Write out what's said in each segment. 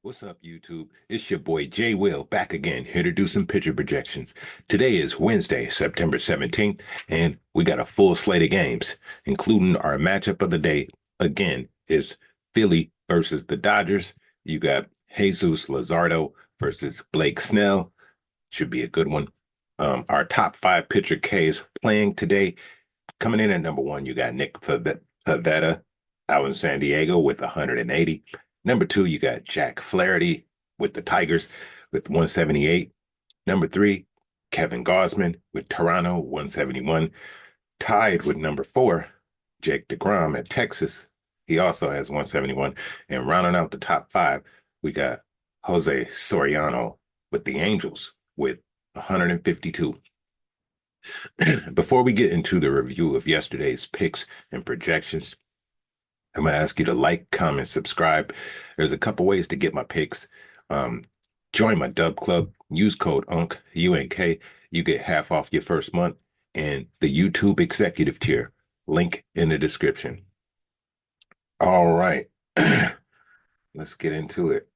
What's up, YouTube? It's your boy Jay Will back again, here to do some pitcher projections. Today is Wednesday, September 17th, and we got a full slate of games, including our matchup of the day. Again, is Philly versus the Dodgers. You got Jesus Luzardo versus Blake Snell. Should be a good one. Our top five pitcher Ks playing today. Coming in at number one, you got Nick Pivetta out in San Diego with 180. Number two, you got Jack Flaherty with the Tigers with 178. Number three, Kevin Gausman with Toronto, 171. Tied with number four, Jake DeGrom at Texas. He also has 171. And rounding out the top five, we got Jose Soriano with the Angels with 152. Before we get into the review of yesterday's picks and projections, I'm gonna ask you to like, comment, subscribe. There's a couple ways to get my picks. Um, Join my Dub Club. Use code UNK UNK. You get half off your first month, and the YouTube Executive tier. Link in the description. All right, let's get into it.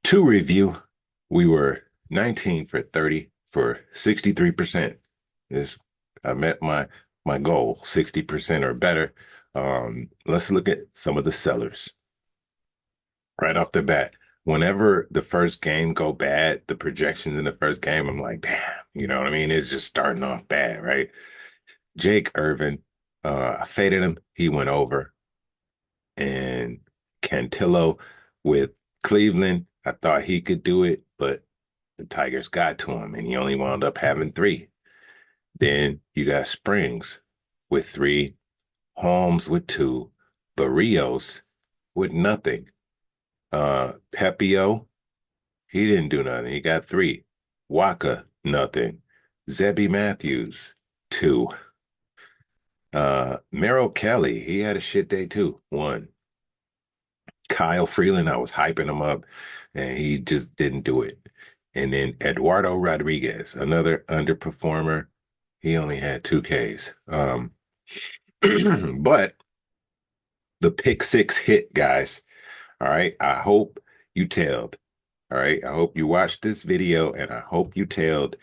To review, we were 19 for 30 for 63%. Is I met my goal, 60% or better. Let's look at some of the sellers. Right off the bat, whenever the first game go bad, the projections in the first game, I'm like, damn, you know what I mean? It's just starting off bad, right? Jake Irvin, I faded him. He went over. And Cantillo with Cleveland, I thought he could do it, but the Tigers got to him, and he only wound up having three. Then you got Springs with three, Holmes with two, Barrios with nothing. Pepio, he didn't do nothing. He got three. Waka, nothing. Zebby Matthews, two. Merrill Kelly, he had a shit day too. One. Kyle Freeland, I was hyping him up, and he just didn't do it. And then Eduardo Rodriguez, another underperformer. He only had two Ks. But the pick six hit, guys. All right. I hope you tailed. All right. I hope you watched this video and I hope you tailed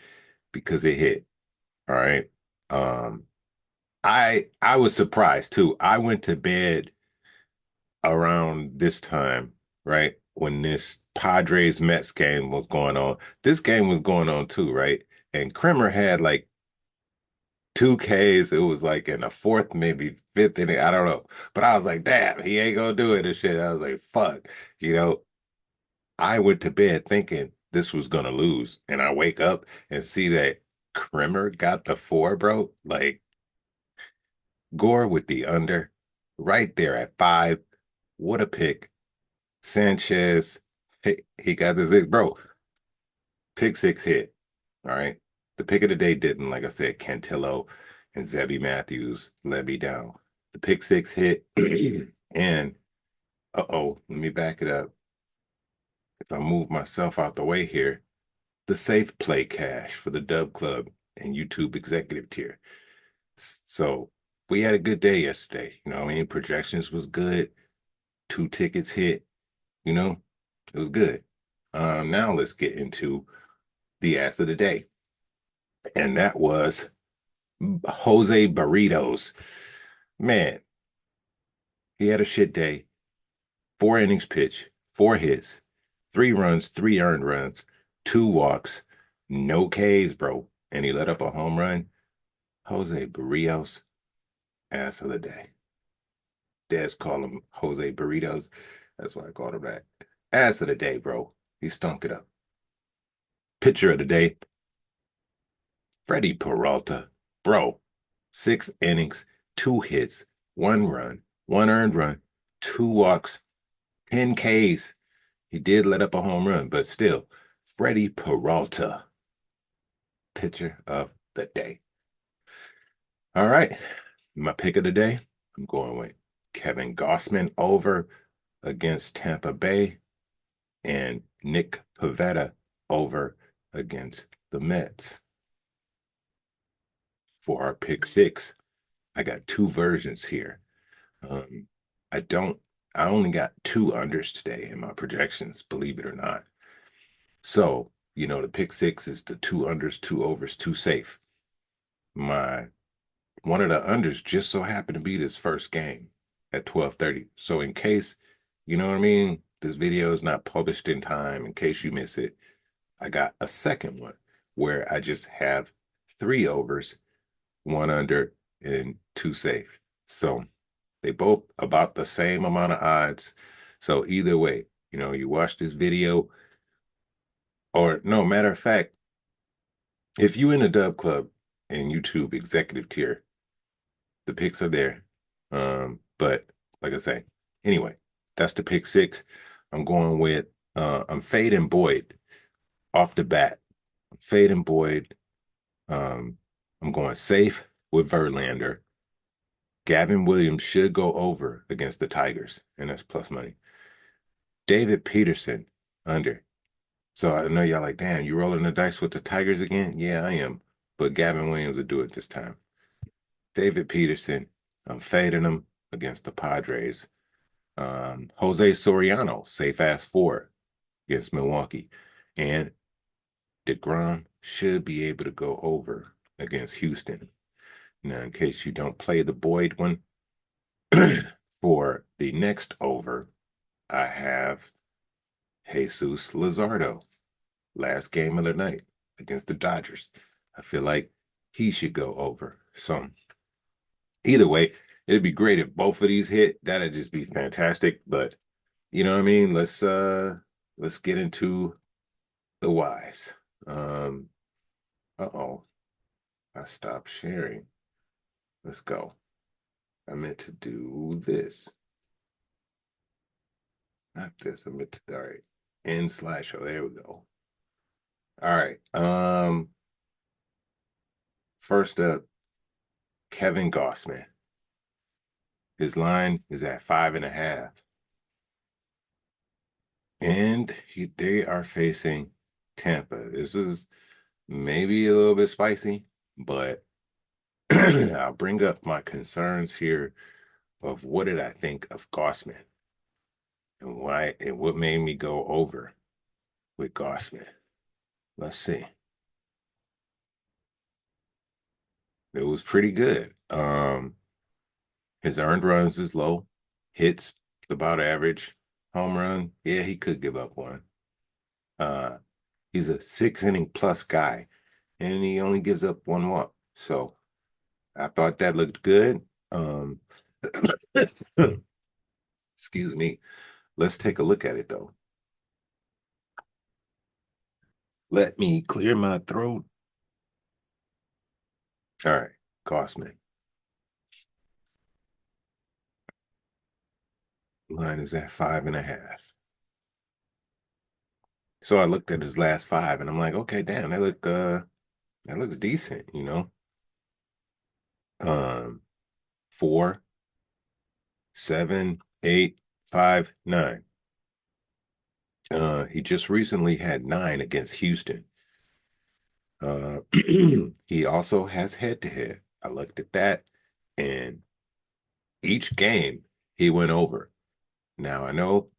because it hit. All right. Um, I was surprised too. I went to bed around this time, right? When this Padres Mets game was going on. This game was going on too, right? And Kremer had like two Ks. It was like in the fourth, maybe fifth inning. I don't know. But I was like, damn, he ain't gonna do it and shit. I was like, fuck. You know, I went to bed thinking this was gonna lose. And I wake up and see that Kremer got the four, bro. Like Gore with the under right there at five. What a pick. Sanchez, he got the six. Bro, pick six hit. All right. The pick of the day didn't. Like I said, Cantillo and Zebby Matthews let me down. The pick six hit. And let me back it up. If I move myself out the way here, the safe play cash for the Dub Club and YouTube executive tier. So we had a good day yesterday. You know what I mean? Projections was good. Two tickets hit. You know, it was good. Now let's get into the ass of the day. And that was Jose Burritos. Man, he had a shit day. 4 innings pitch, 4 hits, 3 runs, 3 earned runs, 2 walks, no Ks, bro. And he let up a home run. Jose Burritos, ass of the day. Dad's call him Jose Burritos. That's why I called him that. Ass of the day, bro. He stunk it up. Pitcher of the day, Freddie Peralta. Bro, 6 innings, 2 hits, 1 run, 1 earned run, 2 walks, 10 Ks. He did let up a home run, but still, Freddie Peralta, pitcher of the day. All right, my pick of the day, I'm going with Kevin Gausman over against Tampa Bay and Nick Pivetta over against the Mets. For our pick six, I got two versions here. Um, I don't I only got two unders today in my projections, believe it or not. So, the pick six is the two unders, two overs, two safe. My one of the unders just so happened to be this first game at 12:30. So in case, you know what I mean, this video is not published in time, in case you miss it, I got a second one where I just have three overs, one under, and two safe. So they both about the same amount of odds. So either way, you watch this video, or no, matter of fact, if you in a dub club and YouTube executive tier, the picks are there. But like I say, anyway, that's the pick six. I'm going with I'm fading Boyd off the bat. I'm fading Boyd. Um, I'm going safe with Verlander. Gavin Williams should go over against the Tigers, and that's plus money. David Peterson under. So I know y'all like, damn, you rolling the dice with the Tigers again? Yeah, I am. But Gavin Williams will do it this time. David Peterson, I'm fading him against the Padres. Jose Soriano, safe ass four against Milwaukee. And DeGrom should be able to go over against Houston. Now, in case you don't play the Boyd one, for the next over, I have Jesus Luzardo, last game of the night against the Dodgers. I feel like he should go over. So either way, it'd be great if both of these hit. That'd just be fantastic. But you know what I mean? Let's get into the whys. Uh-oh. I stopped sharing. Let's go. I meant to do this. Not this. I meant to, all right. End slideshow. There we go. All right. First up, Kevin Gossman. His line is at 5.5. And they are facing Tampa. This is maybe a little bit spicy, but I'll bring up my concerns here of what did I think of Gossman and why and what made me go over with Gossman. Let's see. It was pretty good. His earned runs is low, hits about average. Home run, yeah, he could give up one. Uh, he's a 6 inning plus guy, and he only gives up one walk. So I thought that looked good. Excuse me. Let's take a look at it though. Let me clear my throat. All right, Gossman. Line is at 5.5. So I looked at his last five, and I'm like, okay, damn, that looks decent. 4, 7, 8, 5, 9. He just recently had 9 against Houston. He also has head to head. I looked at that, and each game he went over. Now I know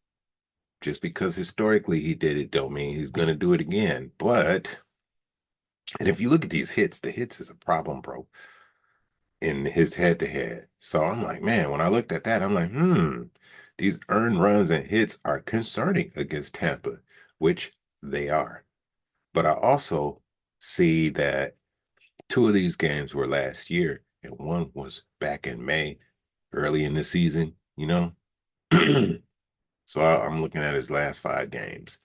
just because historically he did it, don't mean he's gonna do it again. And if you look at these hits, the hits is a problem, bro, in his head to head. So I'm like, man, when I looked at that, I'm like, these earned runs and hits are concerning against Tampa, which they are. But I also see that two of these games were last year, and one was back in May, early in the season. So I'm looking at his last 5 games,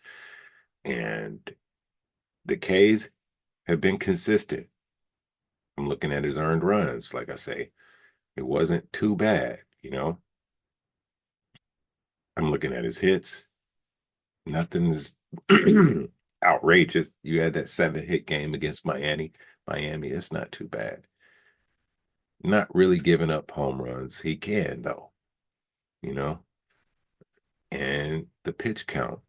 and the K's have been consistent. I'm looking at his earned runs, like I say. It wasn't too bad. I'm looking at his hits. Nothing's outrageous. You had that 7-hit game against Miami. Miami, it's not too bad. Not really giving up home runs. He can, though, you know? And the pitch count.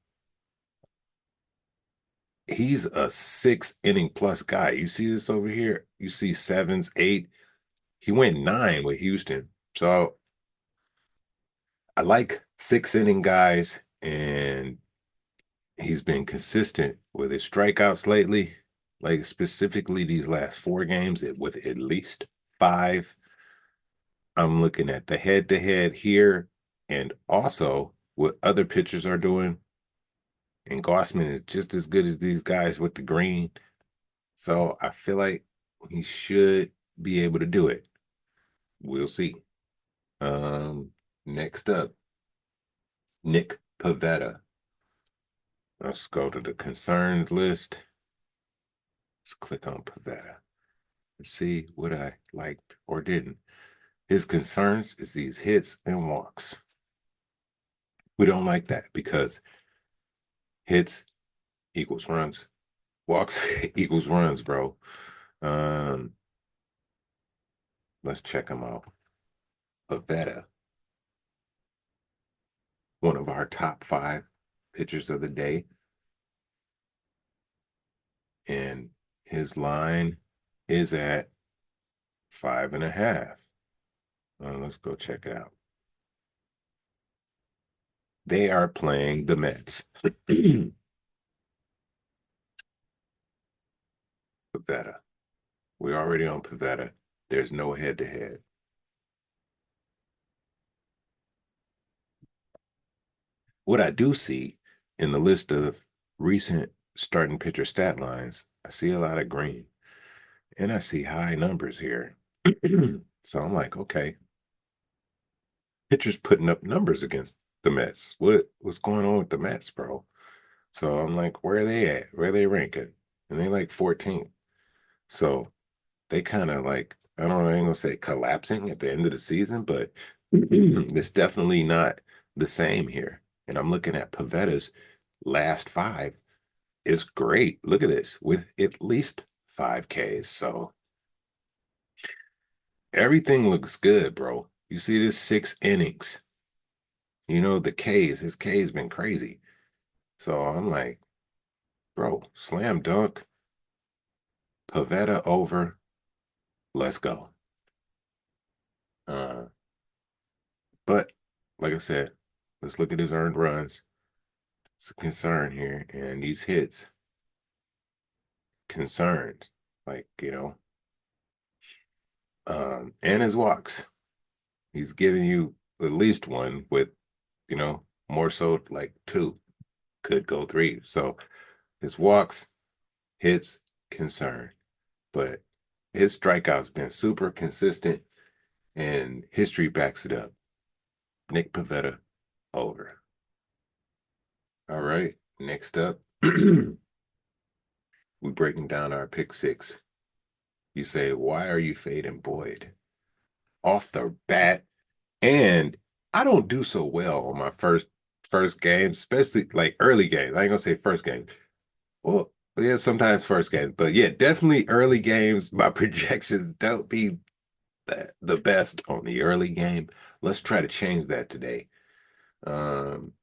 He's a 6 inning plus guy. You see this over here? You see sevens, eight. He went 9 with Houston. So I like six inning guys, and he's been consistent with his strikeouts lately, like specifically these last four games with at least five. I'm looking at the head to head here and also what other pitchers are doing. And Gossman is just as good as these guys with the green. So I feel like he should be able to do it. We'll see. Um, Next up, Nick Pavetta. Let's go to the concerns list. Let's click on Pavetta and see what I liked or didn't. His concerns is these hits and walks. We don't like that because hits equals runs, walks equals runs, bro. Um, let's check him out. Pavetta, one of our top five pitchers of the day, and his line is at 5.5. Let's go check it out. They are playing the Mets. Pavetta. We're already on Pavetta. There's no head to head. What I do see in the list of recent starting pitcher stat lines, I see a lot of green and I see high numbers here. So I'm like, okay, pitchers putting up numbers against the Mets. What's going on with the Mets, bro? So I'm like, where are they at? Where are they ranking? And they like 14th. So they kind of like, I don't know, I ain't gonna say collapsing at the end of the season, but it's definitely not the same here. And I'm looking at Pavetta's last five. It's great. Look at this with at least 5Ks. So everything looks good, bro. You see this 6 innings. You know, his K's been crazy. So I'm like, bro, slam dunk, Pavetta over, let's go. Uh, but like I said, let's look at his earned runs. It's a concern here. And these hits, concerns. Like, and his walks. He's giving you at least one with, more so like two, could go three. So his walks, hits, concern. But his strikeouts been super consistent and history backs it up. Nick Pavetta over. All right. Next up, we're breaking down our pick six. You say, why are you fading Boyd? Off the bat, and I don't do so well on my first game, especially like early games. I ain't gonna say first game. Well, yeah, sometimes first game, but yeah, definitely early games. My projections don't be the best on the early game. Let's try to change that today. Um,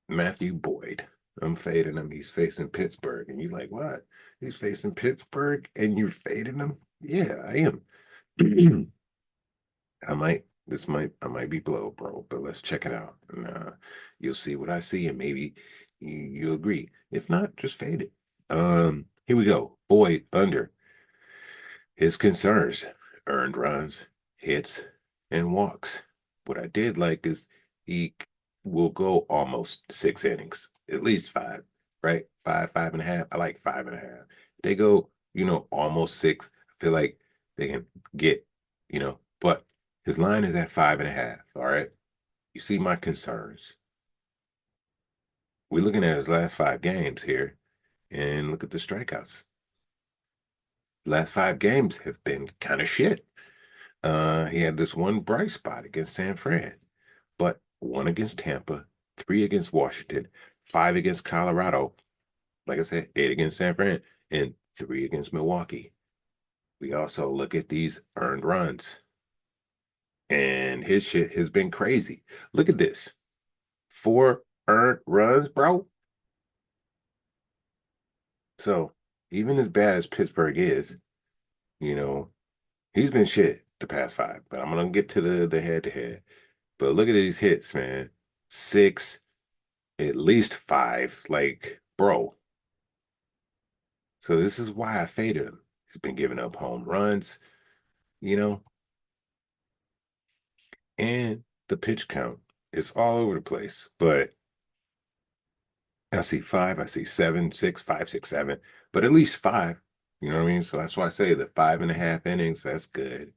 Matthew Boyd. I'm fading him. He's facing Pittsburgh. And you're like, what? He's facing Pittsburgh and you're fading him? Yeah, I am. I might be blow, bro, but let's check it out. And you'll see what I see, and maybe you agree. If not, just fade it. Here we go. Boyd under his concerns, earned runs, hits, and walks. What I did like is he will go almost 6 innings, at least five, right? 5.5. I like 5.5. They go, almost six. I feel like they can get, but his line is at 5.5. All right. You see my concerns. We're looking at his last five games here and look at the strikeouts. Last five games have been kind of shit. He had this one bright spot against San Fran, but one against Tampa, three against Washington, five against Colorado, like I said, eight against San Fran, and three against Milwaukee. We also look at these earned runs, and his shit has been crazy. Look at this. Four earned runs, bro. So even as bad as Pittsburgh is, you know, he's been shit the past five. But I'm gonna get to the head to head. But look at these hits, man. six, at least five. Like, bro. So this is why I faded him. He's been giving up home runs, you know, and the pitch count is all over the place. But I see five, I see seven, six, five, six, seven, but at least five. You know what I mean? So that's why I say the 5.5 innings, that's good.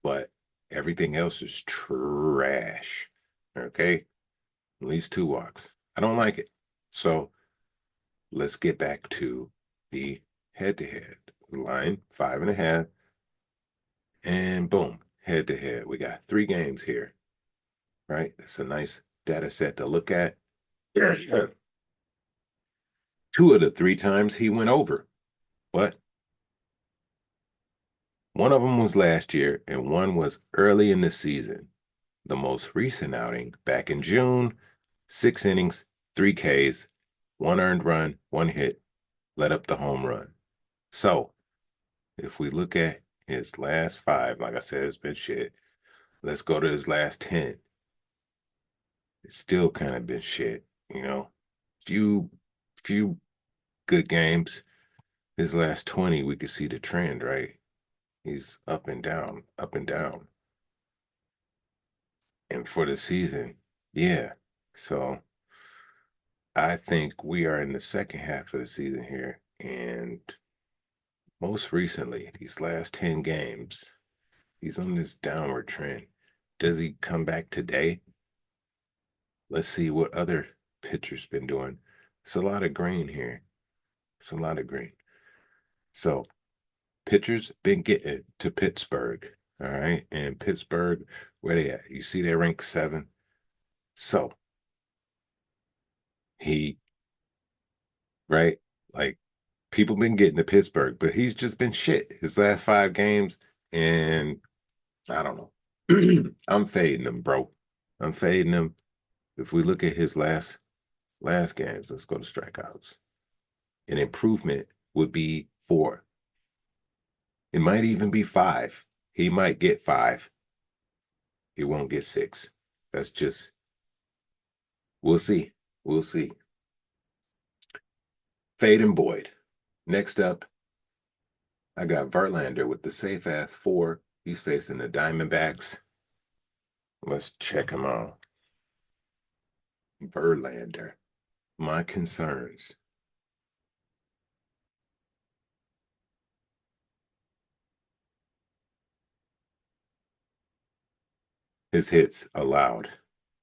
But everything else is trash. Okay. At least two walks. I don't like it. So let's get back to the head to head line 5.5. And boom, head to head. We got 3 games here, right? It's a nice data set to look at. Yeah. 2 of the 3 times he went over, but one of them was last year and one was early in the season. The most recent outing back in June, 6 innings, 3 Ks, 1 earned run, 1 hit, let up the home run. So if we look at his last 5, like I said, it's been shit. Let's go to his last 10. It's still kind of been shit, you know. Few few good games. His last 20, we could see the trend, right? He's up and down, up and down. And for the season, yeah. So I think we are in the second half of the season here. And most recently, these last 10 games, he's on this downward trend. Does he come back today? Let's see what other pitchers been doing. It's a lot of green here. It's a lot of green. So pitchers been getting to Pittsburgh. All right. And Pittsburgh, where they at? You see they rank 7. So he, right? Like people been getting to Pittsburgh, but he's just been shit his last 5 games. And I don't know. I'm fading him, bro. I'm fading him. If we look at his last games, let's go to strikeouts. An improvement would be 4. It might even be 5. He might get 5. He won't get 6. That's just, we'll see. We'll see. Fade and Boyd. Next up, I got Verlander with the safe ass 4. He's facing the Diamondbacks. Let's check him out. Verlander. My concerns. His hits allowed.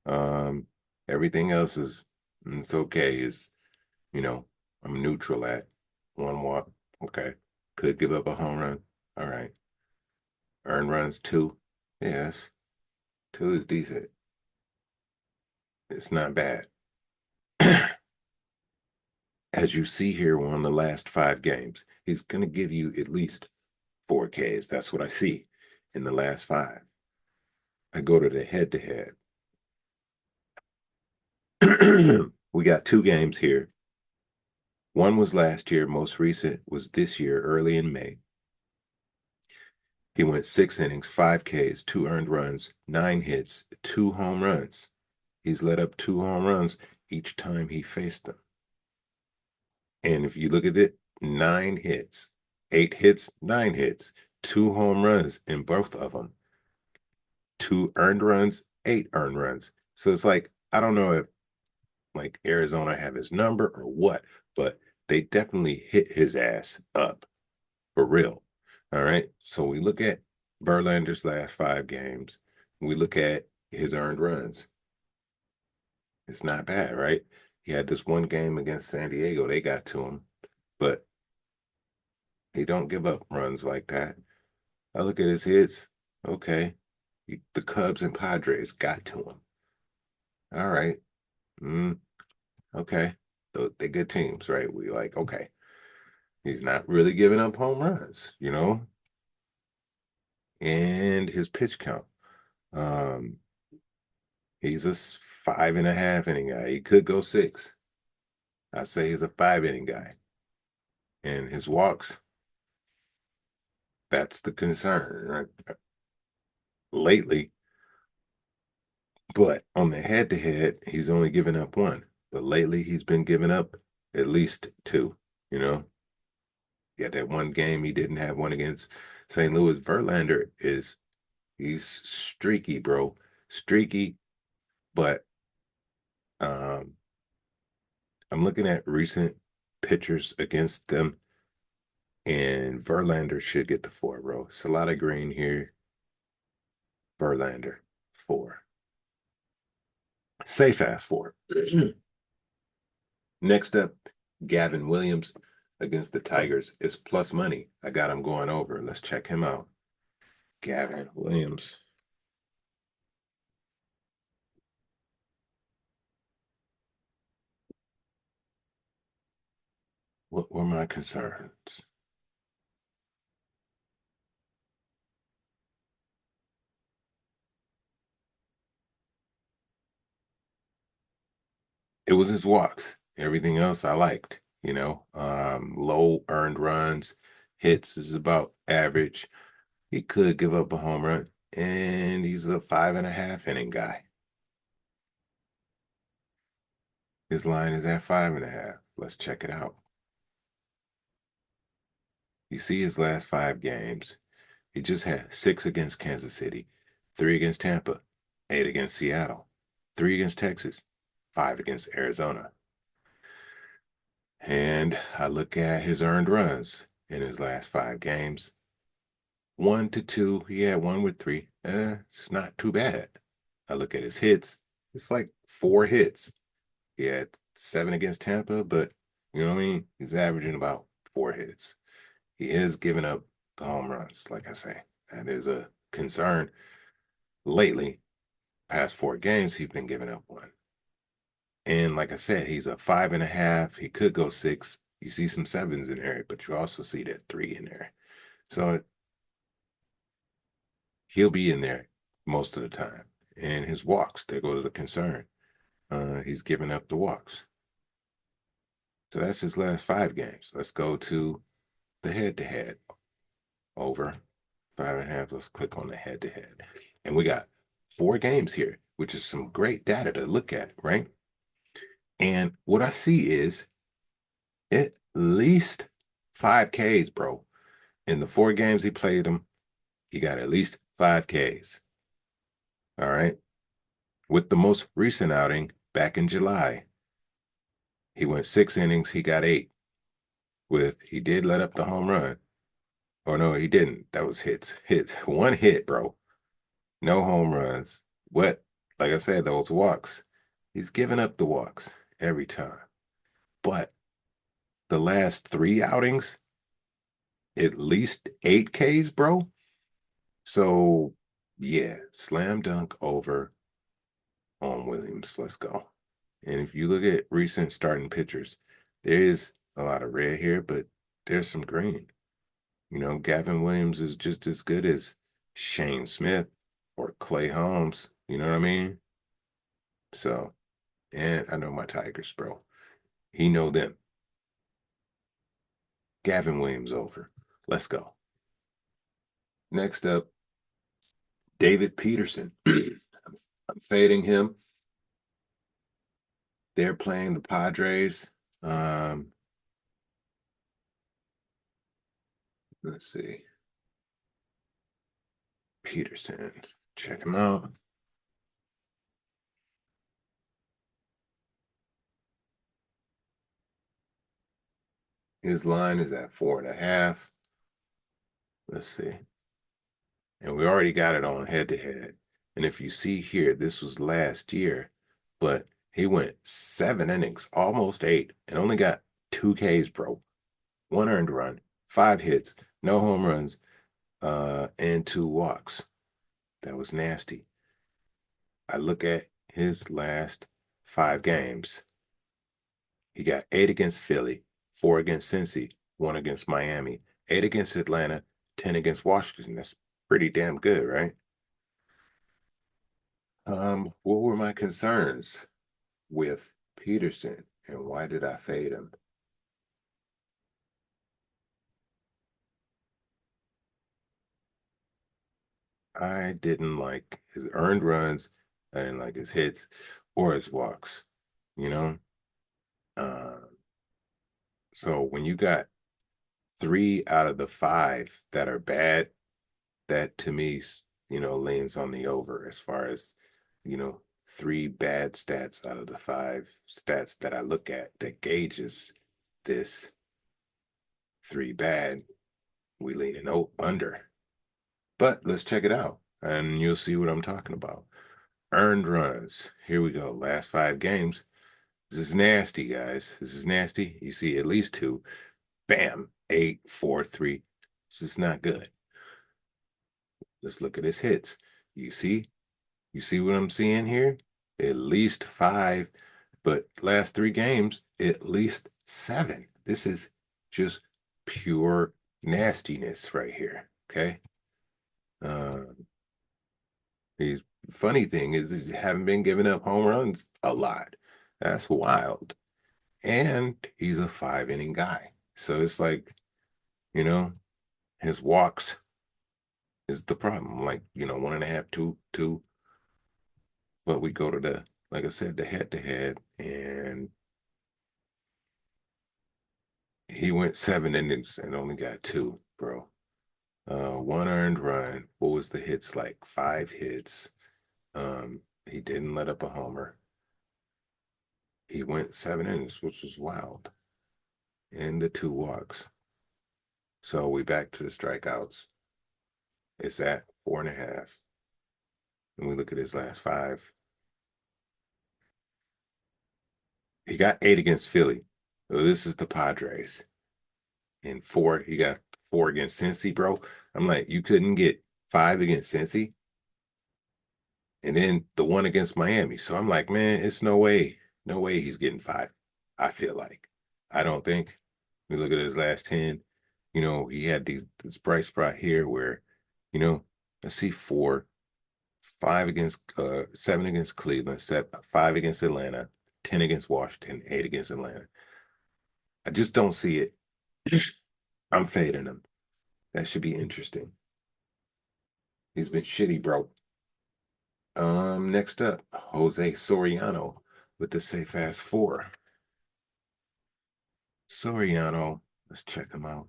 Um, Everything else is it's okay. Is you know, I'm neutral at 1 walk. Okay. Could give up a home run. All right. Earned runs 2. Yes. 2 is decent. It's not bad. As you see here on the last 5 games, he's going to give you at least 4 Ks. That's what I see in the last 5. I go to the head to head. We got 2 games here. One was last year, most recent was this year, early in May. He went 6 innings, 5 Ks, 2 earned runs, 9 hits, 2 home runs. He's let up 2 home runs each time he faced them. And if you look at it, 9 hits, 8 hits, 9 hits, 2 home runs in both of them, 2 earned runs, 8 earned runs. So it's like, I don't know if like Arizona have his number or what, but they definitely hit his ass up for real. All right. So we look at Verlander's last 5 games. We look at his earned runs. It's not bad, right? He had this one game against San Diego. They got to him, but he don't give up runs like that. I look at his hits. Okay. The Cubs and Padres got to him. All right. Mm, okay. They're good teams, right? We like, okay. He's not really giving up home runs, you know? And his pitch count. Um, he's a 5.5 inning guy. He could go 6. I say he's a 5 inning guy. And his walks, that's the concern. Right? Lately, But on the head to head, he's only given up one. But lately, he's been giving up at least two. You know, yeah, that one game he didn't have one against St. Louis. Verlander he's streaky, bro, streaky. But um, I'm looking at recent pitchers against them, and Verlander should get the four, bro. It's a lot of green here. Verlander, four. Safe ass four. Next up, Gavin Williams against the Tigers. It's plus money. I got him going over. Let's check him out. Gavin Williams. What were my concerns? It was his walks. Everything else I liked, low earned runs, hits is about average. He could give up a home run, and he's a 5.5 inning guy. His line is at 5.5. Let's check it out. You see his last 5 games. He just had 6 against Kansas City, 3 against Tampa, 8 against Seattle, 3 against Texas, 5 against Arizona. And I look at his earned runs in his last 5 games. 1 to 2, he had one with 3. It's not too bad. I look at his hits. It's like 4 hits. He had 7 against Tampa, but you know what I mean? He's averaging about 4 hits. He is giving up the home runs, like I say. That is a concern. Lately, past 4 games, he's been giving up one. And like I said, he's a 5.5. He could go 6. You see some sevens in there, but you also see that 3 in there. So he'll be in there most of the time. And his walks, there go to the concern. He's giving up the walks. So that's his last 5 games. Let's go to the head to head. Over 5.5. Let's click on the head to head. And we got 4 games here, which is some great data to look at, right? And what I see is at least 5 Ks, bro. In the 4 games he played them, he got at least 5 Ks. All right. With the most recent outing back in July, he went 6 innings, he got 8. He did let up the home run. Oh no, he didn't. That was hits. Hits. One hit, bro. No home runs. What? Like I said, those walks. He's giving up the walks every time. But the last 3 outings, at least 8 Ks, bro. So yeah, slam dunk over on Williams. Let's go. And if you look at recent starting pitchers, there is a lot of red here, but there's some green. Gavin Williams is just as good as Shane Smith or Clay Holmes. You know what I mean? So, and I know my Tigers, bro. He know them. Gavin Williams over. Let's go. Next up, David Peterson. I'm fading him. They're playing the Padres. Let's see. Peterson. Check him out. His line is at 4.5. Let's see. And we already got it on head to head. And if you see here, this was last year, but he went 7 innings, almost 8, and only got 2 Ks, bro. 1 earned run, 5 hits, no home runs, and 2 walks. That was nasty. I look at his last 5 games. He got 8 against Philly, 4 against Cincy, 1 against Miami, 8 against Atlanta, 10 against Washington. That's pretty damn good, right? What were my concerns with Peterson and why did I fade him? I didn't like his earned runs I didn't like his hits or his walks, you know? Uh, so when you got 3 out of the 5 that are bad, that to me, leans on the over as far as, you know, 3 bad stats out of the 5 stats that I look at that gauges this 3 bad, we lean in under. But let's check it out and you'll see what I'm talking about. Earned runs. Here we go. Last 5 games. This is nasty, guys. This is nasty. You see at least 2. Bam. 8, 4, 3. This is not good. Let's look at his hits. You see? You see what I'm seeing here? At least 5, but last 3 games, at least 7. This is just pure nastiness right here. Okay. Uh, the funny thing is, haven't been giving up home runs a lot. That's wild. And he's a 5 inning guy. So it's like, you know, his walks is the problem. Like, 1.5, 2. But we go to like I said, the head to head, and he went 7 innings and only got 2, bro. 1 earned run. What was the hits like? 5 hits. He didn't let up a homer. He went 7 innings, which was wild, and the 2 walks. So we back to the strikeouts. It's at 4.5. And we look at his last 5. He got 8 against Philly. So this is the Padres. And 4, he got 4 against Cincy, bro. I'm like, you couldn't get 5 against Cincy, and then the one against Miami. So I'm like, man, it's no way he's getting 5. I feel like, I don't think. We look at his last 10. He had this bright spot here where, you know, let's see, 4, 5 against 7 against Cleveland, 5 against Atlanta, 10 against Washington, 8 against Atlanta. I just don't see it. I'm fading him. That should be interesting. He's been shitty, bro. Next up, Jose Soriano with the safe ass 4. Soriano, let's check him out.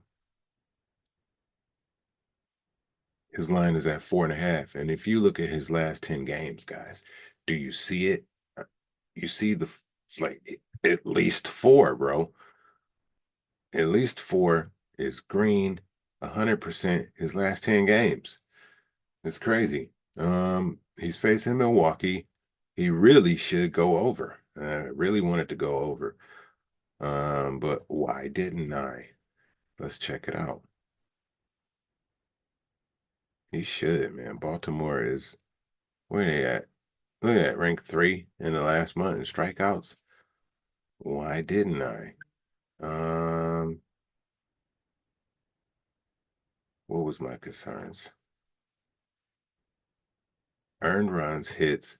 His line is at 4.5. And if you look at his last 10 games, guys, do you see it? You see like at least 4, bro. At least 4 is green, 100% his last 10 games. It's crazy. He's facing Milwaukee. He really should go over. I really wanted to go over. But why didn't I? Let's check it out. He should, man. Baltimore is where they at? Look at that, ranked 3 in the last month in strikeouts. Why didn't I? Um, what was my concerns? Earned runs, hits,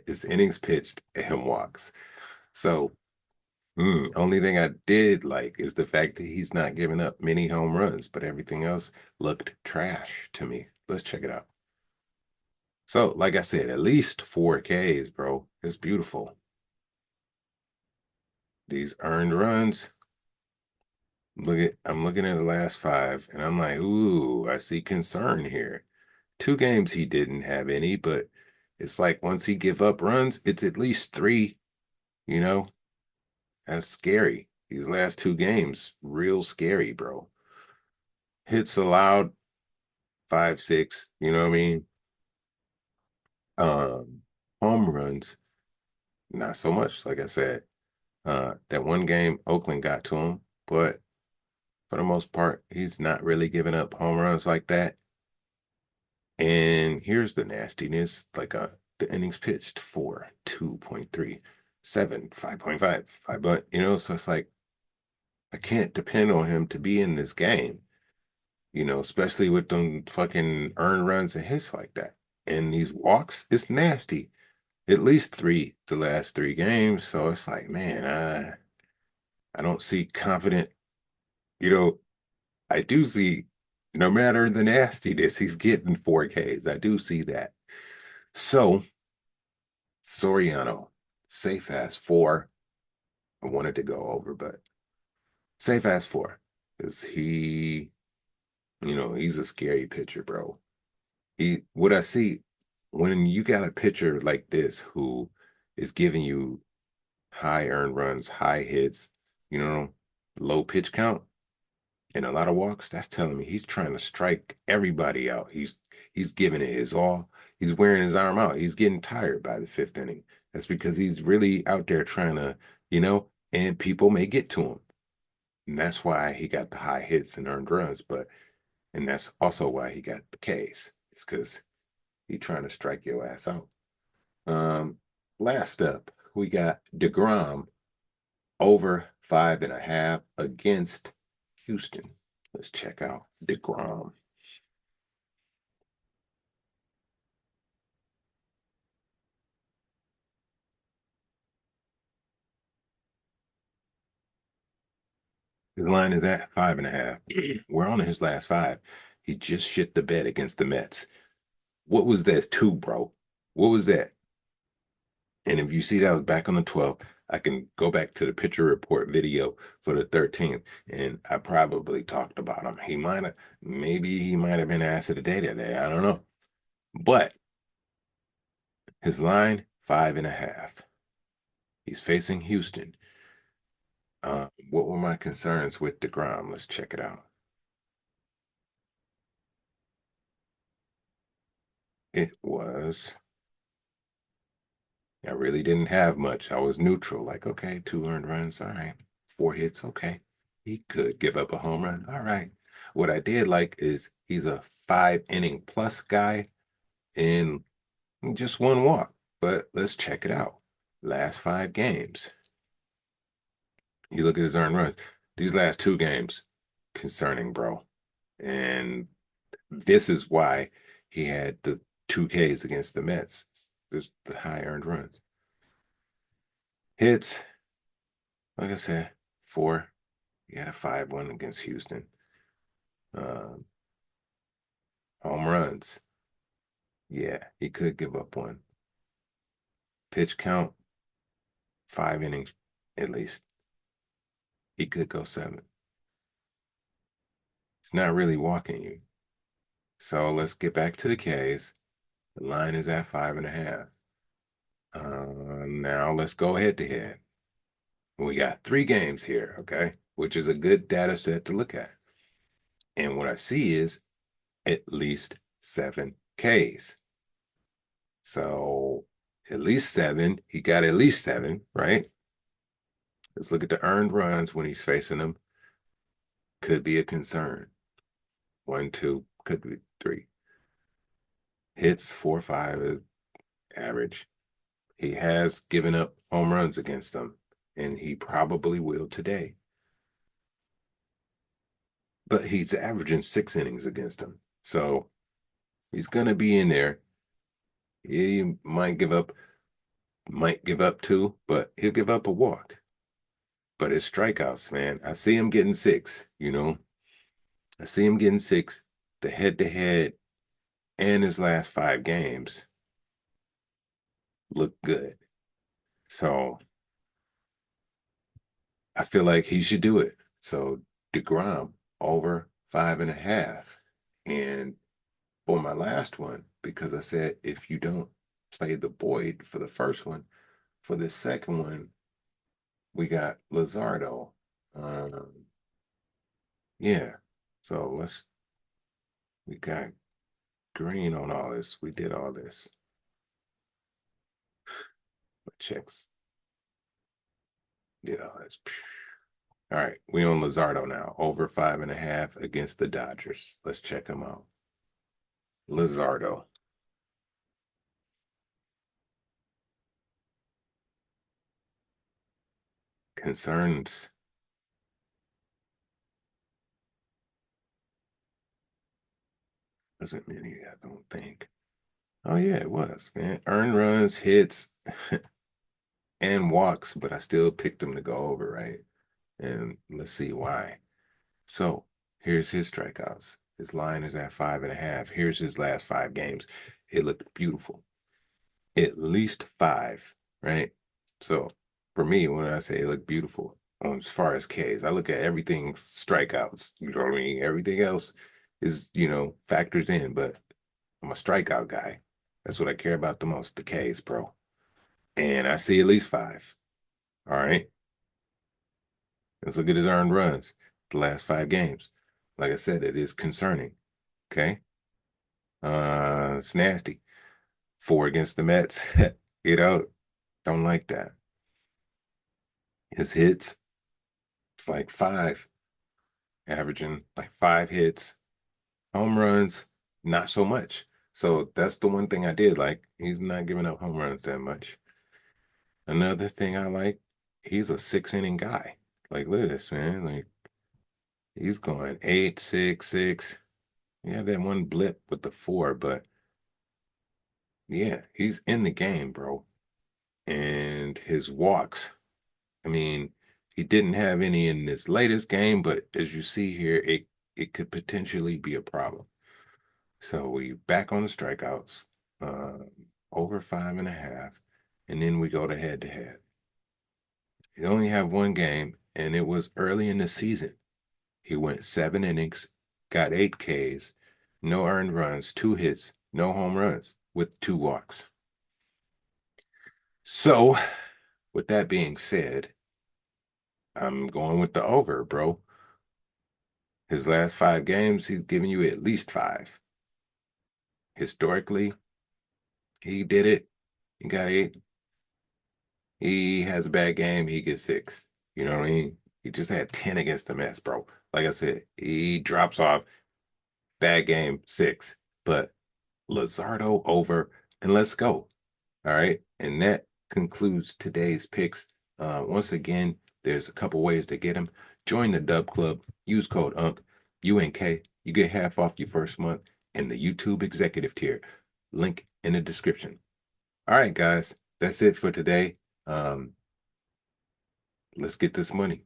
his innings pitched, and walks. So, only thing I did like is the fact that he's not giving up many home runs, but everything else looked trash to me. Let's check it out. So, like I said, at least 4Ks, bro. It's beautiful. These earned runs, I'm looking at the last 5, and I'm like, ooh, I see concern here. 2 games he didn't have any, but it's like once he give up runs, it's at least 3, you know? That's scary. These last 2 games, real scary, bro. Hits allowed 5, 6, you know what I mean? Um, home runs, not so much, like I said. That one game, Oakland got to him, but for the most part, he's not really giving up home runs like that. And here's the nastiness, like the innings pitched 4, 2.3, 7, 5.5, 5, but so it's like I can't depend on him to be in this game, especially with them fucking earned runs and hits like that. And these walks, it's nasty. At least 3 the last 3 games. So it's like, man, I don't see confident, you know, I do see no matter the nastiness, he's getting 4Ks. I do see that. So Soriano, safe as four. I wanted to go over, but safe as four. Because he's a scary pitcher, bro. What I see when you got a pitcher like this who is giving you high earned runs, high hits, you know, low pitch count, and a lot of walks, that's telling me he's trying to strike everybody out. He's giving it his all. He's wearing his arm out. He's getting tired by the fifth inning. That's because he's really out there trying to, and people may get to him. And that's why he got the high hits and earned runs. And that's also why he got the Ks. It's because he's trying to strike your ass out. Um, Last up, we got DeGrom over 5.5 against Houston. Let's check out DeGrom. His line is at 5.5. We're on his last five. He just shit the bed against the Mets. What was that, two, bro? What was that? And if you see that was back on the 12th, I can go back to the pitcher report video for the 13th, and I probably talked about him. Maybe he might have been asked of the day today. I don't know. But his line, 5.5. He's facing Houston. What were my concerns with DeGrom? Let's check it out. It was, I really didn't have much. I was neutral, like, okay, two earned runs. All right. Four hits. Okay. He could give up a home run. All right. What I did like is he's a 5 inning plus guy in just one walk. But let's check it out. Last 5 games. You look at his earned runs. These last 2 games, concerning, bro. And this is why he had the 2 Ks against the Mets. There's the high earned runs. Hits, like I said, four. He had a 5-1 against Houston. Um, Home runs. Yeah, he could give up one. Pitch count, 5 innings at least. He could go 7. It's not really walking you. So let's get back to the Ks. The line is at 5.5. Now let's go head to head. We got 3 games here, okay, which is a good data set to look at. And what I see is at least 7 Ks. So at least 7. He got at least 7, right? Let's look at the earned runs when he's facing them. Could be a concern. 1, 2, could be 3. Hits 4, 5 is average. He has given up home runs against them, and he probably will today. But he's averaging 6 innings against them. So he's gonna be in there. He might give up 2, but he'll give up a walk. But his strikeouts, man, I see him getting 6. I see him getting 6. The head to head and his last 5 games look good. So I feel like he should do it. So DeGrom over 5.5. And for my last one, because I said if you don't play the Boyd for the first one, for the second one, we got Luzardo. Yeah. So we got green on all this. We did all this. Checks. Did all this. All right. We on Luzardo now. Over 5.5 against the Dodgers. Let's check him out. Luzardo. Concerns. Wasn't many, I don't think. Oh yeah, it was, man. Earned runs, hits, and walks, but I still picked him to go over, right? And let's see why. So here's his strikeouts. His line is at 5.5. Here's his last 5 games. It looked beautiful. at least five, right? So for me, when I say it look beautiful, as far as Ks, I look at everything strikeouts. You know what I mean? Everything else is, factors in, but I'm a strikeout guy. That's what I care about the most, the Ks, bro. And I see at least five. All right. Let's look at his earned runs the last 5 games. Like I said, it is concerning. Okay. It's nasty. 4 against the Mets. you know, don't like that. His hits, it's like 5, averaging like 5 hits. Home runs, not so much. So that's the one thing I did like. He's not giving up home runs that much. Another thing I like, he's a 6 inning guy. Like, look at this, man. Like, he's going 8, 6, 6. Yeah, that one blip with the 4, but yeah, he's in the game, bro. And his walks, I mean, he didn't have any in this latest game, but as you see here, it could potentially be a problem. So we back on the strikeouts, over 5.5, and then we go to head to head. He only have one game, and it was early in the season. He went 7 innings, got 8 Ks, no earned runs, 2 hits, no home runs, with 2 walks. So, with that being said, I'm going with the over, bro. His last 5 games, he's giving you at least 5. Historically, he did it. He got 8. He has a bad game, he gets 6. You know what I mean? He just had 10 against the Mets, bro. Like I said, he drops off, bad game, 6. But Lazardo over, and let's go. All right. And that concludes today's picks. Once again, there's a couple ways to get them. Join the Dub Club. Use code UNC, UNK. You get half off your first month in the YouTube executive tier. Link in the description. All right, guys. That's it for today. Let's get this money.